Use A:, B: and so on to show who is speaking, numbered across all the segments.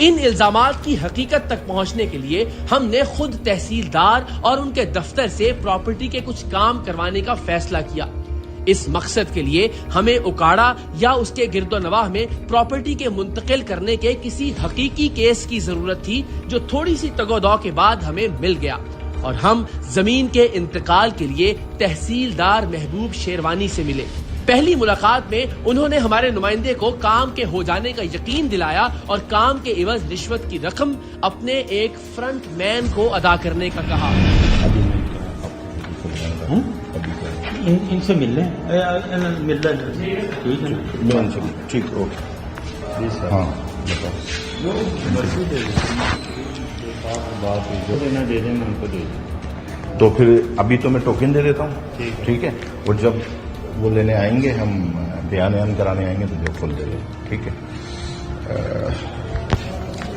A: ان الزامات کی حقیقت تک پہنچنے کے لیے ہم نے خود تحصیلدار اور ان کے دفتر سے پراپرٹی کے کچھ کام کروانے کا فیصلہ کیا۔ اس مقصد کے لیے ہمیں اکاڑا یا اس کے گرد و نواح میں پراپرٹی کے منتقل کرنے کے کسی حقیقی کیس کی ضرورت تھی، جو تھوڑی سی تگ و دو کے بعد ہمیں مل گیا، اور ہم زمین کے انتقال کے لیے تحصیلدار محبوب شیروانی سے ملے۔ پہلی ملاقات میں انہوں نے ہمارے نمائندے کو کام کے ہو جانے کا یقین دلایا اور کام کے عوض رشوت کی رقم اپنے ایک فرنٹ مین کو ادا کرنے کا کہا۔
B: ان سے مل لیں، مل رہے ٹھیک ہے،
C: ٹھیک اوکے ہاں
B: دے دیں میں ان کو دے دوں۔
C: تو پھر ابھی تو میں ٹوکن دے دیتا ہوں، ٹھیک ہے، اور جب وہ لینے آئیں گے، ہم بیان کرانے آئیں گے تو جو فل دے دیں، ٹھیک ہے۔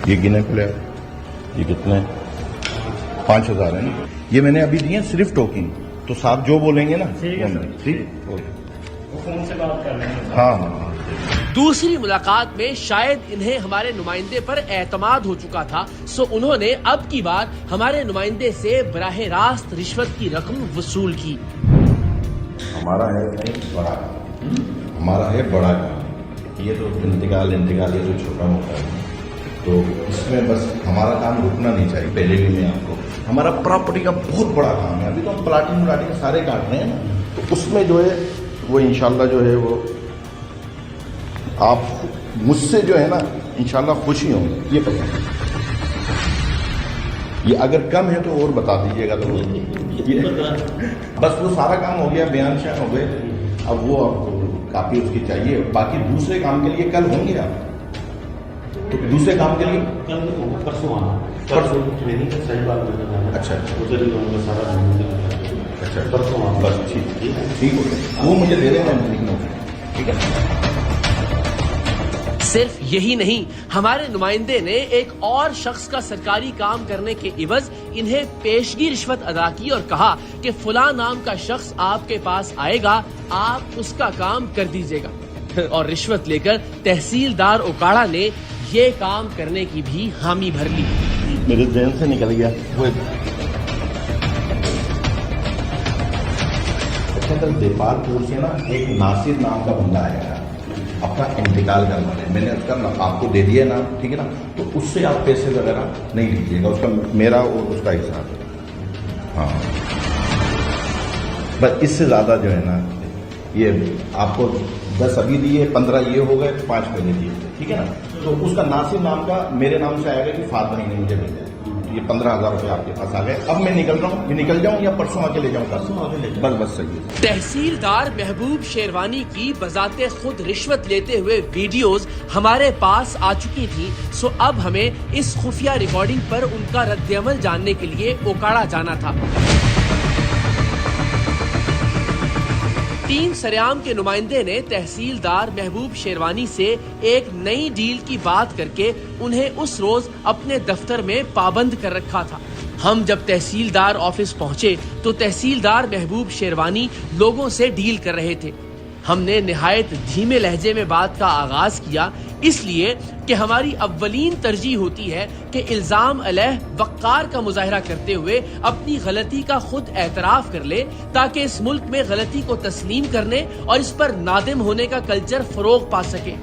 C: یہ گنے پلے یہ کتنے 5,000 ہے نا، یہ میں نے ابھی دیے صرف ٹوکن، تو صاحب جو بولیں گے نا ٹھیک
B: فون سے بات کر لیں گے۔
C: ہاں ہاں۔
A: دوسری ملاقات میں شاید انہیں ہمارے نمائندے پر اعتماد ہو چکا تھا، سو انہوں نے اب کی بار ہمارے نمائندے سے براہ راست رشوت کی رقم وصول کی۔
C: ہمارا ہے بڑا کام، ہمارا ہے بڑا کام، یہ تو انتقال یہ تو چھوٹا موٹا ہے، تو اس میں بس ہمارا کام رکنا نہیں چاہیے۔ پہلے بھی میں آپ کو ہمارا پراپرٹی کا بہت بڑا کام ہے، ابھی تو ہم پلاٹنگ سارے کاٹ رہے ہیں نا، تو اس میں جو ہے وہ انشاءاللہ جو ہے وہ آپ مجھ سے جو ہے نا انشاءاللہ خوشی ہوں گے، یہ پتہ، یہ اگر کم ہے تو اور بتا دیجیے گا، تو بس وہ سارا کام ہو گیا، بیان شان ہو گئے، اب وہ آپ کو کاپی اس کی چاہیے، باقی دوسرے کام کے لیے کل ہوں گے آپ، تو دوسرے کام کے لیے
B: کل پرسوں آنا، پرسوں ٹریننگ کا صحیح بات بتا۔
C: اچھا
B: ادھر ہی رہوں گا سارا دن۔
C: اچھا
B: پرسوں آنا
C: بس ٹھیک ہو گیا، وہ مجھے دے دیں میں لکھنا، ٹھیک ہے۔
A: صرف یہی نہیں، ہمارے نمائندے نے ایک اور شخص کا سرکاری کام کرنے کے عوض انہیں پیشگی رشوت ادا کی اور کہا کہ فلاں نام کا شخص آپ کے پاس آئے گا، آپ اس کا کام کر دیجیے گا، اور رشوت لے کر تحصیلدار اکاڑا نے یہ کام کرنے کی بھی حامی بھر لی۔
C: میرے ذہن سے نکل گیا وہ دیپال پور سے نا ایک ناصر نام کا بندہ آیا ہے، اپنا انتقال کرنا ہے، میں نے اس کا آپ کو دے دیا نام، ٹھیک ہے نا، تو اس سے آپ پیسے وغیرہ نہیں لیجیے گا، اس کا میرا اور اس کا حساب ہے، ہاں بس اس سے زیادہ جو ہے نا، یہ آپ کو 10 ابھی دیے، 15 یہ ہو گئے، 5 پہلے دیے، ٹھیک ہے نا، تو اس کا ناصر نام کا میرے نام سے آئے گا کہ فاطمہ نے مجھے بھیجا، یہ 15,000 روپے آپ کے پاس آ گئے، اب میں نکل رہا ہوں، نکل جاؤں یا پرسوں آ کے لے جاؤں، بس صحیح ہے۔
A: تحصیلدار محبوب شیروانی کی بذات خود رشوت لیتے ہوئے ویڈیوز ہمارے پاس آ چکی تھی، سو اب ہمیں اس خفیہ ریکارڈنگ پر ان کا رد عمل جاننے کے لیے اوکاڑا جانا تھا۔ 3 سریام کے نمائندے نے تحصیلدار محبوب شیروانی سے ایک نئی ڈیل کی بات کر کے انہیں اس روز اپنے دفتر میں پابند کر رکھا تھا۔ ہم جب تحصیلدار آفس پہنچے تو تحصیلدار محبوب شیروانی لوگوں سے ڈیل کر رہے تھے۔ ہم نے نہایت دھیمے لہجے میں بات کا آغاز کیا، اس لیے کہ ہماری اولین ترجیح ہوتی ہے کہ الزام علیہ وقار کا مظاہرہ کرتے ہوئے اپنی غلطی کا خود اعتراف کر لے، تاکہ اس ملک میں غلطی کو تسلیم کرنے اور اس پر نادم ہونے کا کلچر فروغ پا سکے،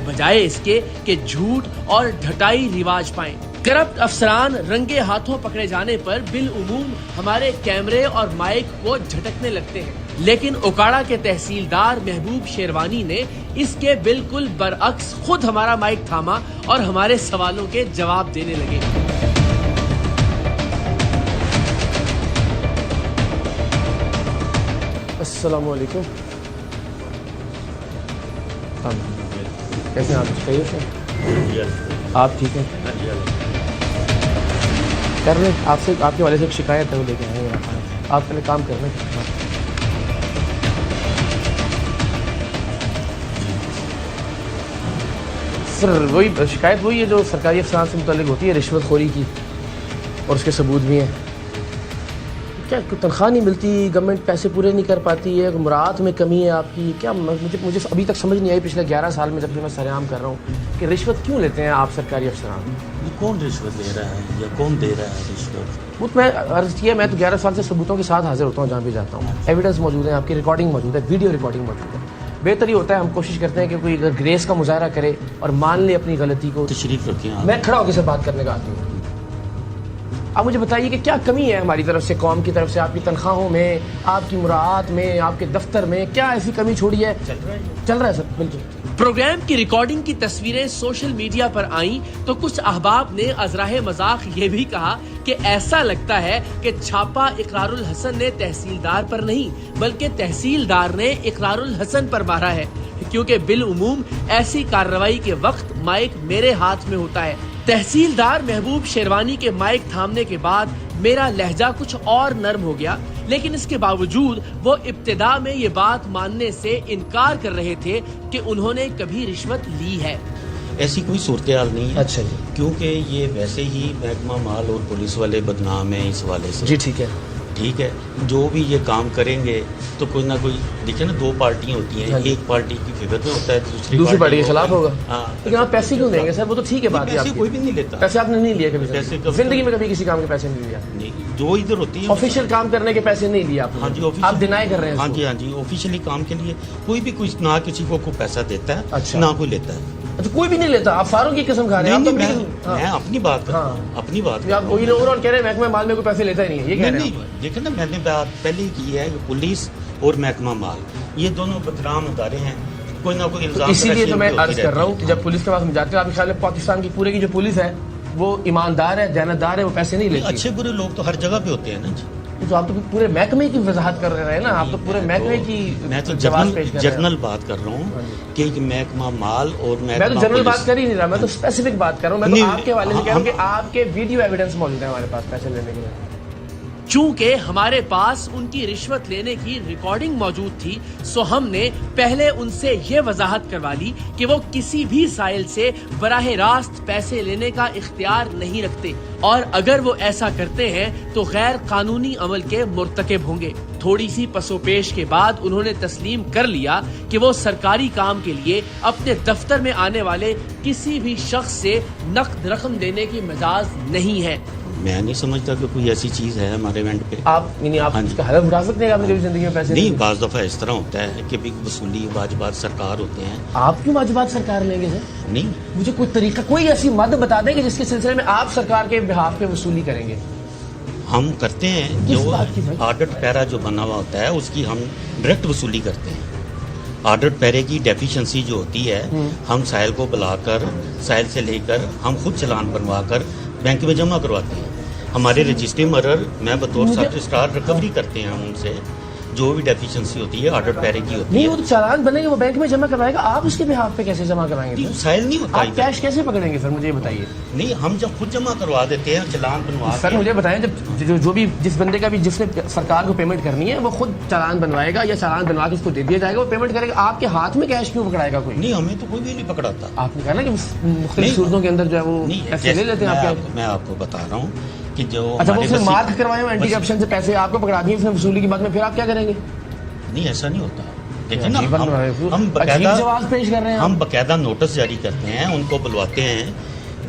A: بجائے اس کے کہ جھوٹ اور ڈھٹائی رواج پائیں۔ کرپٹ افسران رنگے ہاتھوں پکڑے جانے پر بالعموم ہمارے کیمرے اور مائک کو جھٹکنے لگتے ہیں، لیکن اوکاڑا کے تحصیلدار محبوب شیروانی نے اس کے بالکل برعکس خود ہمارا مائک تھاما اور ہمارے سوالوں کے جواب دینے لگے۔
D: السلام علیکم، کیسے ہیں آپ؟ خیریت سے؟ آپ ٹھیک ہیں؟ کر رہے ہیں آپ سے، آپ کے والے سے ایک شکایت ہے، وہ لے کے آئے ہیں، آپ پہلے کام کر رہے ہیں۔ سر وہی شکایت وہی ہے جو سرکاری افسران سے متعلق ہوتی ہے، رشوت خوری کی، اور اس کے ثبوت بھی ہیں۔ کیا تنخواہ نہیں ملتی, گورنمنٹ پیسے پورے نہیں کر پاتی ہے, مراعات میں کمی ہے آپ کی, کیا مجھے ابھی تک سمجھ نہیں آئی پچھلے 11 سال میں جب بھی میں سرعام کر رہا ہوں کہ رشوت کیوں لیتے ہیں آپ سرکاری افسران؟
B: کون رشوت لے رہا ہے یا کون دے رہا ہے رشوت؟
D: وہ میں عرض کیا, میں تو 11 سال سے ثبوتوں کے ساتھ حاضر ہوتا ہوں جہاں بھی جاتا ہوں, ایویڈنس موجود ہے, آپ کی ریکارڈنگ موجود ہے, ویڈیو ریکارڈنگ موجود ہے. بہتر یہ ہوتا ہے ہم کوشش کرتے ہیں کہ کوئی اگر گریس کا مظاہرہ کرے اور مان لے اپنی غلطی کو.
B: تشریف رکھیں آپ.
D: میں کھڑا ہو کے سے بات کرنے کا آدمی ہوں. آپ مجھے بتائیے کہ کیا کمی ہے ہماری طرف سے, قوم کی طرف سے, آپ کی تنخواہوں میں, آپ کی مراعات میں, آپ کے دفتر میں, کیا ایسی کمی چھوڑی ہے؟ چل رہا ہے سر, بالکل.
A: پروگرام کی ریکارڈنگ کی تصویریں سوشل میڈیا پر آئیں تو کچھ احباب نے ازراہ مذاق یہ بھی کہا کہ ایسا لگتا ہے کہ چھاپا اقرار الحسن نے تحصیلدار پر نہیں بلکہ تحصیلدار نے اقرار الحسن پر مارا ہے, کیونکہ بالعموم ایسی کارروائی کے وقت مائک میرے ہاتھ میں ہوتا ہے. تحصیلدار محبوب شیروانی کے مائک تھامنے کے بعد میرا لہجہ کچھ اور نرم ہو گیا, لیکن اس کے باوجود وہ ابتدا میں یہ بات ماننے سے انکار کر رہے تھے کہ انہوں نے کبھی رشوت لی ہے.
B: ایسی کوئی صورتحال نہیں ہے.
D: اچھا جی,
B: کیونکہ یہ ویسے ہی محکمہ مال اور پولیس والے بدنام ہیں اس حوالے سے.
D: جی ٹھیک ہے,
B: ٹھیک ہے, جو بھی یہ کام کریں گے تو کوئی نہ کوئی, دیکھیں نا, دو پارٹیاں ہوتی ہیں, ایک پارٹی کی فیور میں ہوتا ہے,
D: دوسری پارٹی کے خلاف ہوگا.
B: ہاں,
D: لیکن آپ پیسے کیوں دیں گے سر؟ وہ تو ٹھیک ہے بات ہے,
B: پیسے کوئی بھی نہیں لیتا.
D: پیسے آپ نے نہیں لیے کبھی
B: پیسے
D: زندگی میں کبھی کسی کام کے پیسے نہیں لیا؟
B: نہیں, جو ادھر ہوتی ہے
D: آفیشیل کام کرنے کے پیسے نہیں لیے آپ نے.
B: ہاں جی,
D: آپ ڈینائی کر رہے ہیں.
B: ہاں جی, ہاں جی, آفیشیلی کام کے لیے کوئی بھی کوئی نہ کسی کو کوئی پیسہ دیتا ہے نہ کوئی لیتا ہے.
D: اچھا, کوئی بھی نہیں لیتا. آپ فاروق کی قسم کھا رہے ہیں.
B: میں اپنی بات کر رہا ہوں, اپنی بات.
D: آپ وہی اوور آل کہہ رہے ہیں محکمہ مال میں کوئی پیسے لیتا ہی نہیں ہے, یہ کہہ رہے ہیں.
B: دیکھیں نا, میں نے بات پہلے ہی کی ہے کہ پولیس اور محکمہ مال یہ دونوں بدنام ادارے ہیں, کوئی نہ کوئی الزام.
D: اسی لیے تو میں عرض کر رہا ہوں کہ جب پولیس کے پاس ہم جاتے ہیں, آپ کے خیال میں پاکستان کی پورے کی جو پولیس ہے وہ ایماندار ہے, دیانتدار ہے, وہ پیسے نہیں لیتی؟
B: اچھے برے لوگ تو ہر جگہ پہ ہوتے ہیں نا جی.
D: تو آپ تو پورے محکمے کی وضاحت کر رہے ہیں نا, آپ تو پورے محکمے کی.
B: میں تو جنرل بات کر رہا ہوں کہ محکمہ مال اور
D: میں تو جنرل بات کر ہی نہیں رہا, میں تو اسپیسیفک بات کر رہا ہوں. میں تو آپ کے حوالے سے کہہ رہا ہوں کہ آپ کے ویڈیو ایویڈنس موجود ہے ہمارے پاس پیسے لینے کے لیے.
A: چونکہ ہمارے پاس ان کی رشوت لینے کی ریکارڈنگ موجود تھی, سو ہم نے پہلے ان سے یہ وضاحت کروا لی کہ وہ کسی بھی سائل سے براہ راست پیسے لینے کا اختیار نہیں رکھتے, اور اگر وہ ایسا کرتے ہیں تو غیر قانونی عمل کے مرتکب ہوں گے. تھوڑی سی پس و پیش کے بعد انہوں نے تسلیم کر لیا کہ وہ سرکاری کام کے لیے اپنے دفتر میں آنے والے کسی بھی شخص سے نقد رقم دینے کی مجاز نہیں ہے.
B: میں نہیں سمجھتا کہ کوئی ایسی چیز ہے ہمارے ایونٹ پہ.
D: آپ یعنی آپ اس کا حلف اٹھا سکتے ہیں کہ آپ نے کبھی زندگی میں پیسے
B: نہیں؟ بعض دفعہ اس طرح ہوتا ہے کہ بھی وصولی واجبات سرکار ہوتے ہیں.
D: آپ کیوں واجبات سرکار لیں گے سر؟
B: نہیں,
D: مجھے کوئی طریقہ, کوئی ایسی مد بتا دیں کہ جس کے سلسلے میں آپ سرکار کے بہاف پہ وصولی کریں گے.
B: ہم کرتے ہیں, جو آڈٹ پیرا جو بنا ہوا ہوتا ہے اس کی ہم ڈائریکٹ وصولی کرتے ہیں. آڈٹ پیرے کی ڈیفیشنسی جو ہوتی ہے ہم سائل کو بلا کر, سائل سے لے کر ہم خود چلان بنوا کر بینک میں جمع کرواتے ہیں. ہمارے رجسٹری مرر میں بطور سب اسٹار ریکوری کرتے ہیں ہم ان سے جو بھی ڈیفیشنسی ہوتی ہے آڈٹ پیرے کی ہوتی ہے.
D: نہیں, وہ تو چالان بنے گا, وہ بینک میں جمع کروائے گا, آپ اس کے بہاف پہ کیسے جمع کروائیں گے؟
B: سائل نہیں ہوتا.
D: آپ کیش کیسے پکڑیں گے سر, مجھے یہ بتائیے.
B: نہیں, ہم جب خود جمع کروا دیتے ہیں چلان بنوا.
D: سر مجھے بتائیں, جب جو بھی جس بندے کا بھی جس نے سرکار کو پیمنٹ کرنی ہے وہ خود چالان بنوائے گا یا چالان بنوا کے اس کو دے دیا جائے گا, وہ پیمنٹ کرے گا. آپ کے ہاتھ میں کیش کیوں پکڑائے گا کوئی؟
B: نہیں, ہمیں تو کوئی بھی نہیں پکڑاتا.
D: آپ نے کہا نا کہ مختلف صورتوں کے اندر جو ہے وہ پیسے لے لیتے ہیں.
B: میں آپ کو بتا رہا ہوں کہ جو
D: اچھا وہ اس نے مارک کروائے ہیں اینٹی کرپشن سے پیسے آپ کو پکڑا دیے اس نے وصولی کی بات میں, پھر آپ کیا کریں گے؟
B: نہیں, ایسا نہیں ہوتا. دیکھیں نا,
D: عجیب جواز پیش کر رہے ہیں.
B: ہم باقاعدہ نوٹس جاری کرتے ہیں, ان کو بلواتے ہیں.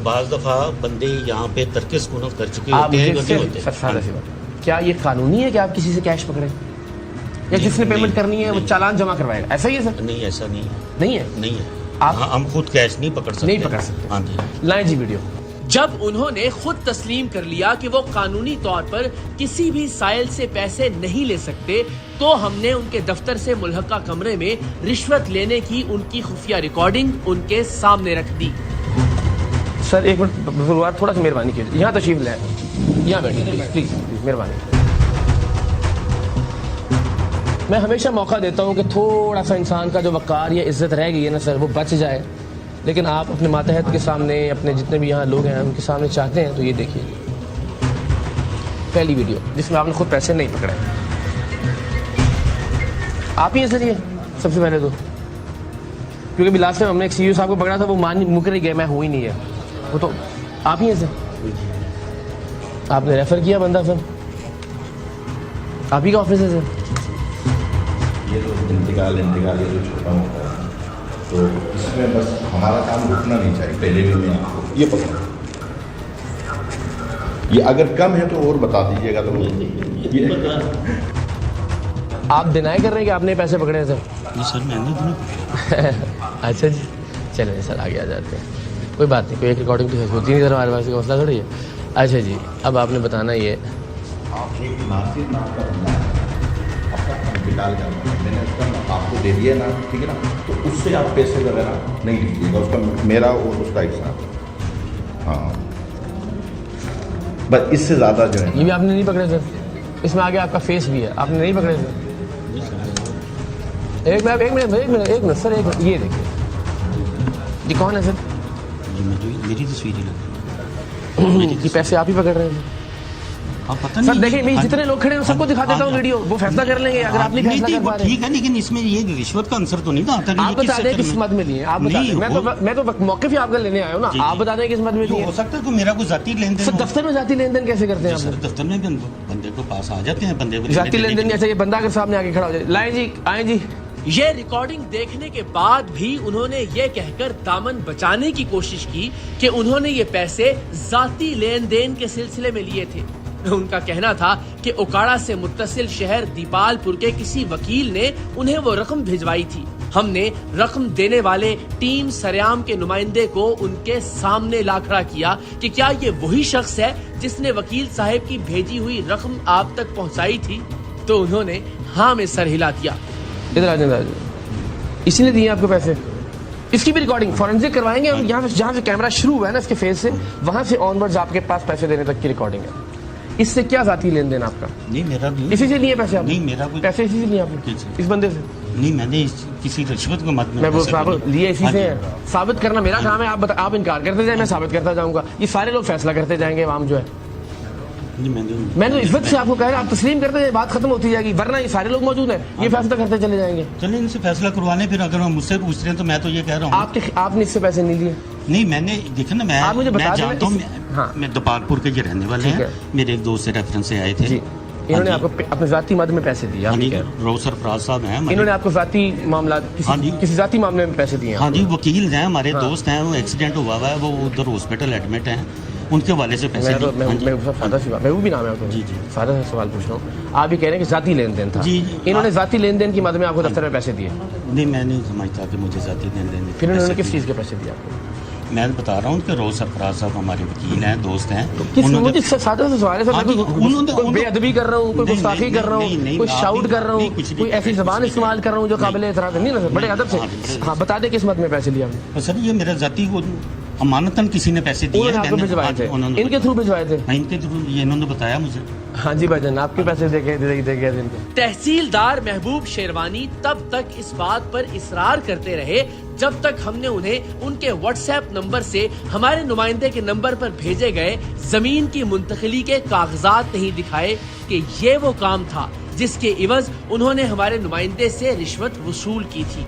B: بعض دفعہ بندے یہاں پہ ترک سکونت کر چکے ہوتے ہیں.
D: کیا یہ قانونی ہے کہ آپ کسی سے کیش پکڑیں یا جس نے پیمنٹ کرنی ہے وہ چالان جمع کروائے گا؟ ایسا ہی ہے سر؟
B: نہیں, ایسا نہیں ہے.
D: نہیں ہے,
B: نہیں ہے. ہم خود کیش نہیں پکڑ سکتے.
D: نہیں پکڑ سکتے.
B: ہاں جی,
D: لائیں جی ویڈیو.
A: جب انہوں نے خود تسلیم کر لیا کہ وہ قانونی طور پر کسی بھی سائل سے پیسے نہیں لے سکتے, تو ہم نے ان کے دفتر سے ملحقہ کمرے میں رشوت لینے کی ان کی خفیہ ریکارڈنگ ان کے سامنے رکھ دی.
D: سر ایک منٹ تھوڑا سا مہربانی کیجیے, یہاں تشریف لیں, یہاں بیٹھیے پلیز, مہربانی. میں ہمیشہ موقع دیتا ہوں کہ تھوڑا سا انسان کا جو وقار یا عزت رہ گئی ہے نا سر وہ بچ جائے, لیکن آپ اپنے ماتحت کے سامنے, اپنے جتنے بھی یہاں لوگ ہیں ان کے سامنے چاہتے ہیں. تو یہ دیکھیے پہلی ویڈیو جس میں آپ نے خود پیسے نہیں پکڑے. آپ ہی ہیں سر یہ سب سے پہلے تو, کیونکہ بھی لاسٹ ٹائم ہم نے ایک سی ای او صاحب کو پکڑا تھا, وہ مکر ہی گئے, میں ہوں ہی نہیں ہے. وہ تو آپ ہی ہیں سر, آپ نے ریفر کیا بندہ سر. آپ ہی کا آفس ہے سر؟
C: یہ جو انتقال یہ جو چھوٹا موٹا ہے تو اس میں بس ہمارا کام رکنا نہیں چاہیے. پہلے بھی میں آپ کو یہ پسند ہے. یہ اگر کم ہے تو اور بتا دیجیے گا. تو
D: آپ ڈینائی کر رہے ہیں کہ آپ نے پیسے پکڑے ہیں سر؟
B: جی سر میں نے
D: اچھا جی چلیں سر آگے آ جاتے ہیں. کوئی بات نہیں, کوئی ایک ریکارڈنگ تو ہوتی نہیں سر ہمارے پاس, کا مسئلہ تھوڑی ہے. اچھا جی اب آپ نے بتانا یہ
C: آپ ایک ناصر نام کا بندہ ہے اپنا انتقال کرنا, میں نے اس کا آپ کو دے دیا نا, ٹھیک ہے نا, تو اس سے آپ پیسے وغیرہ نہیں لیجیے گا. اس کا میرا اور اس کا حصہ. ہاں بس اس سے زیادہ جو ہے
D: یہ بھی آپ نے نہیں پکڑے سر, اس میں آگے آپ کا فیس بھی ہے, آپ نے نہیں پکڑے سر. ایک منٹ سر, یہ دیکھیے جی کون ہے سر؟
B: میری تصویر
D: یہ پیسے آپ ہی پکڑ رہے ہیں
B: پتہ
D: سر. دیکھیں میں جتنے لوگ کھڑے ہیں سب کو دکھا دیتا ہوں ویڈیو, وہ فیصلہ کر لیں گے اگر آپ نہیں فیصلہ کر پا رہے.
B: ٹھیک ہے لیکن اس میں یہ رشوت کا عنصر تو نہیں تھا.
D: آپ بتا دیں کس مد میں لیے, آپ بتا دیں. میں تو موقف ہی آپ کا لینے آیا ہوں نا, آپ بتا دیں کس مد میں لیے.
B: ہو سکتا ہے کہ میرا کوئی ذاتی لین دین.
D: سر دفتر میں ذاتی لین دین کیسے کرتے ہیں آپ؟
B: سر دفتر میں بندے کو پاس آ جاتے ہیں, بندے کو
D: ذاتی لین دین جیسے یہ بندہ اگر سامنے آگے کھڑا ہو جائے, لائیں جی آئیں جی.
A: یہ ریکارڈنگ دیکھنے کے بعد بھی انہوں نے یہ کہہ کر دامن بچانے کی کوشش کی کہ انہوں نے یہ پیسے ذاتی لین دین کے سلسلے میں لیے تھے. ان کا کہنا تھا کہ اوکاڑا سے متصل شہر دیپال پور کے کسی وکیل نے انہیں وہ رقم بھجوائی تھی. ہم نے رقم دینے والے ٹیم سریام کے نمائندے کو ان کے سامنے لا کھڑا کیا کہ کیا یہ وہی شخص ہے جس نے وکیل صاحب کی بھیجی ہوئی رقم آپ تک پہنچائی تھی, تو انہوں نے ہاں میں سر ہلا دیا.
D: ادھر آ جائیں, اسی نے دیے آپ کو پیسے. اس کی بھی ریکارڈنگ فورینسک کروائیں گے ہم, یہاں جہاں سے کیمرہ شروع ہوا ہے نا اس کے فیس سے, وہاں سے آن ورڈز آپ کے پاس پیسے دینے تک کی ریکارڈنگ ہے. اس سے کیا ذاتی لین دین آپ کا؟
B: نہیں میرا بھی
D: اسی سے لیے پیسے آپ؟
B: نہیں میرا کوئی
D: پیسے اسی سے لیے آپ نے اس بندے سے؟
B: نہیں میں نے کسی رشوت کو مت
D: میں وہ لیے اسی سے ہیں. ثابت کرنا میرا کام ہے, آپ انکار کرتے جائیں, میں ثابت کرتا جاؤں گا. یہ سارے لوگ فیصلہ کرتے جائیں گے, عوام جو ہے. میں نے اس وقت سے آپ کو کہہ رہا, آپ تسلیم کرتے جائیں, بات ختم ہوتی جائے گی, ورنہ یہ سارے لوگ موجود ہیں, یہ فیصلہ کرتے چلے جائیں گے.
B: چلیں ان سے فیصلہ کروانے, پھر اگر ہم مجھ سے پوچھ رہے ہیں تو میں تو یہ کہہ رہا ہوں
D: آپ نے اس سے پیسے نہیں لیے.
B: نہیں میں نے دیکھا نا, میں جانتا ہوں, میں دوپال پور کے یہ رہنے والے ہیں, میرے ایک دوست سے ریفرنس سے آئے تھے.
D: انہوں نے آپ کو اپنے ذاتی مد میں پیسے دیے؟
B: رو سرفراز صاحب ہیں,
D: انہوں نے آپ کو ذاتی معاملات کسی ذاتی معاملے میں پیسے دیے؟
B: ہاں جی وکیل ہیں ہمارے دوست ہیں, وہ ایکسیڈنٹ ہوا ہوا ہے, وہ ادھر ہاسپٹل ایڈمٹ ہیں, ان کے والے سے پیسے.
D: محبوب بھی نام ہے جی. سادہ سا سوال پوچھ رہا ہوں, آپ یہ کہہ رہے ہیں کہ ذاتی لین دین تھا. انہوں نے ذاتی لین دین کی مد میں آپ کو دفتر میں پیسے دیے؟
B: نہیں میں نہیں سمجھتا کہ مجھے ذاتی لین دین.
D: پھر انہوں نے کس چیز کے پیسے دیے آپ کو؟
B: میں بتا رہا ہوں کہ روز سرفراز صاحب ہمارے وکیل ہیں, دوست ہیں.
D: سادہ سے سوال ہے سر, کوئی بے ادبی کر رہا ہوں, کوئی گستاخی کر رہا ہوں, کوئی شاؤٹ کر رہا ہوں, کوئی ایسی زبان استعمال کر رہا ہوں جو قابل اعتراض نہیں نا سر, بڑے ادب سے. ہاں بتا دیں کس مد میں پیسے لیے آپ نے؟
B: سر یہ میرا ذاتی امانتاً کسی نے پیسے دیے,
D: ان کے تھرو بھجوائے تھے,
B: ان کے تھرو, یہ انہوں نے بتایا مجھے.
D: ہاں جی بھائی جان, آپ کے پیسے دیکھے دن کے.
A: تحصیلدار محبوب شیروانی تب تک اس بات پر اصرار کرتے رہے جب تک ہم نے انہیں ان کے واٹس ایپ نمبر سے ہمارے نمائندے کے نمبر پر بھیجے گئے زمین کی منتقلی کے کاغذات نہیں دکھائے کہ یہ وہ کام تھا جس کے عوض انہوں نے ہمارے نمائندے سے رشوت وصول کی تھی.